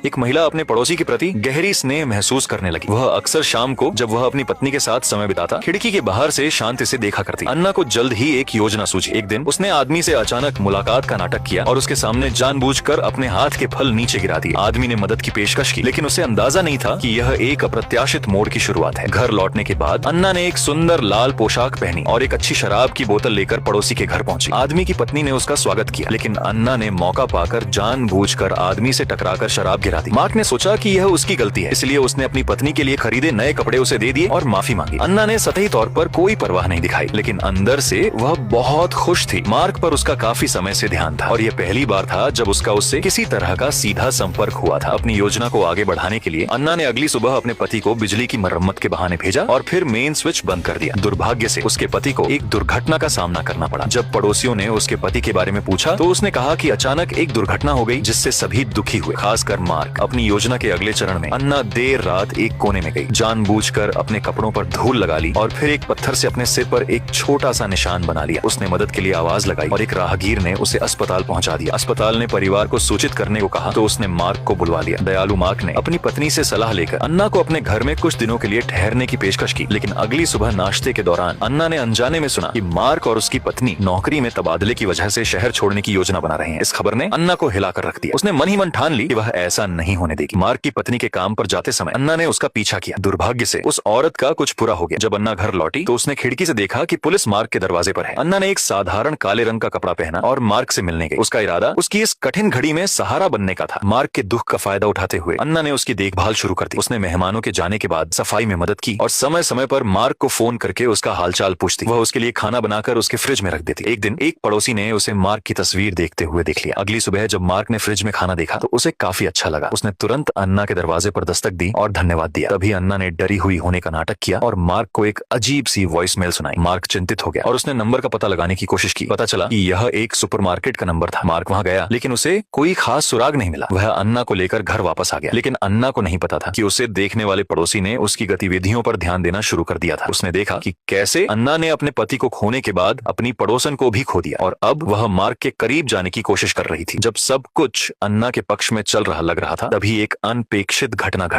एक महिला अपने पड़ोसी के प्रति गहरी स्नेह महसूस करने लगी। वह अक्सर शाम को जब वह अपनी पत्नी के साथ समय बिताता, खिड़की के बाहर से शांति से देखा करती। अन्ना को जल्द ही एक योजना सूझी। एक दिन उसने आदमी से अचानक मुलाकात का नाटक किया और उसके सामने जानबूझकर अपने हाथ के फल नीचे गिरा दिए। आदमी ने मदद की पेशकश की, लेकिन उसे अंदाजा नहीं था कि यह एक अप्रत्याशित मोड़ की शुरुआत है। घर लौटने के बाद अन्ना ने एक सुंदर लाल पोशाक पहनी और एक अच्छी शराब की बोतल लेकर पड़ोसी के घर पहुंची। आदमी की पत्नी ने उसका स्वागत किया, लेकिन अन्ना ने मौका पाकर जानबूझकर आदमी से टकराकर शराब गिरा दी। मार्क ने सोचा कि यह उसकी गलती है, इसलिए उसने अपनी पत्नी के लिए खरीदे नए कपड़े उसे दे दिए और माफी मांगी। अन्ना ने सतही तौर पर कोई परवाह नहीं दिखाई, लेकिन अंदर से वह बहुत खुश थी। मार्क पर उसका काफी समय से ध्यान था और यह पहली बार था जब उसका उससे किसी तरह का सीधा संपर्क हुआ था। अपनी योजना को आगे बढ़ाने के लिए अन्ना ने अगली सुबह अपने पति को बिजली की मरम्मत के बहाने भेजा और फिर मेन स्विच बंद कर दिया। दुर्भाग्य से उसके पति को एक दुर्घटना का सामना करना पड़ा। जब पड़ोसियों ने उसके पति के बारे में पूछा तो उसने कहा कि अचानक एक दुर्घटना हो गई जिससे सभी दुखी हुए, खासकर मार्क। अपनी योजना के अगले चरण में अन्ना देर रात एक कोने में गई, जानबूझकर अपने कपड़ों पर धूल लगा ली और फिर एक पत्थर से अपने सिर पर एक छोटा सा निशान बना लिया। उसने मदद के लिए आवाज लगाई और एक राहगीर ने उसे अस्पताल पहुंचा दिया। अस्पताल ने परिवार को सूचित करने को कहा तो उसने मार्क को बुलवा लिया। दयालु मार्क ने अपनी पत्नी से सलाह लेकर अन्ना को अपने घर में कुछ दिनों के लिए ठहरने की पेशकश की, लेकिन अगली सुबह नाश्ते के दौरान अन्ना ने अनजाने में सुना कि मार्क और उसकी पत्नी नौकरी में तबादले की वजह से शहर छोड़ने की योजना बना रहे हैं। इस खबर ने अन्ना को हिलाकर रख दिया। उसने मन ही मन ठान ली कि वह ऐसा नहीं होने देगी। मार्क की पत्नी के काम पर जाते समय अन्ना ने उसका पीछा किया। दुर्भाग्य से उस औरत का कुछ बुरा हो गया। जब अन्ना घर लौटी तो उसने खिड़की से देखा कि पुलिस मार्क के दरवाजे पर है। अन्ना ने एक साधारण काले रंग का कपड़ा पहना और मार्क से मिलने गई। उसका इरादा उसकी इस कठिन घड़ी में सहारा बनने का था। मार्क के दुख का फायदा उठाते हुए अन्ना ने उसकी देखभाल शुरू कर दी। उसने मेहमानों के जाने के बाद सफाई में मदद की और समय समय पर मार्क को फोन करके उसका हालचाल पूछती। वह उसके लिए खाना बनाकर उसके फ्रिज में रख देती। एक दिन एक पड़ोसी ने उसे मार्क की तस्वीर देखते हुए देख लिया। अगली सुबह जब मार्क ने फ्रिज में खाना देखा तो उसे काफी अच्छा लगा। उसने तुरंत अन्ना के दरवाजे पर दस्तक दी और धन्यवाद दिया। तभी अन्ना ने डरी हुई होने का नाटक किया और मार्क को एक अजीब सी वॉइस मेल सुनाई। मार्क चिंतित हो गया और उसने नंबर का पता लगाने की कोशिश की। पता चला कि यह एक सुपरमार्केट का नंबर था। मार्क वहां गया, लेकिन उसे कोई खास सुराग नहीं मिला। वह अन्ना को लेकर घर वापस आ गया, लेकिन अन्ना को नहीं पता था कि उसे देखने वाले पड़ोसी ने उसकी गतिविधियों पर ध्यान देना शुरू कर दिया था। उसने देखा कि कैसे अन्ना ने अपने पति को खोने के बाद अपनी पड़ोसन को भी खो दिया और अब वह मार्क के करीब जाने की कोशिश कर रही थी। जब सब कुछ अन्ना के पक्ष में चल रहा लग रहा था, तभी एक अनपेक्षित घटना घटी।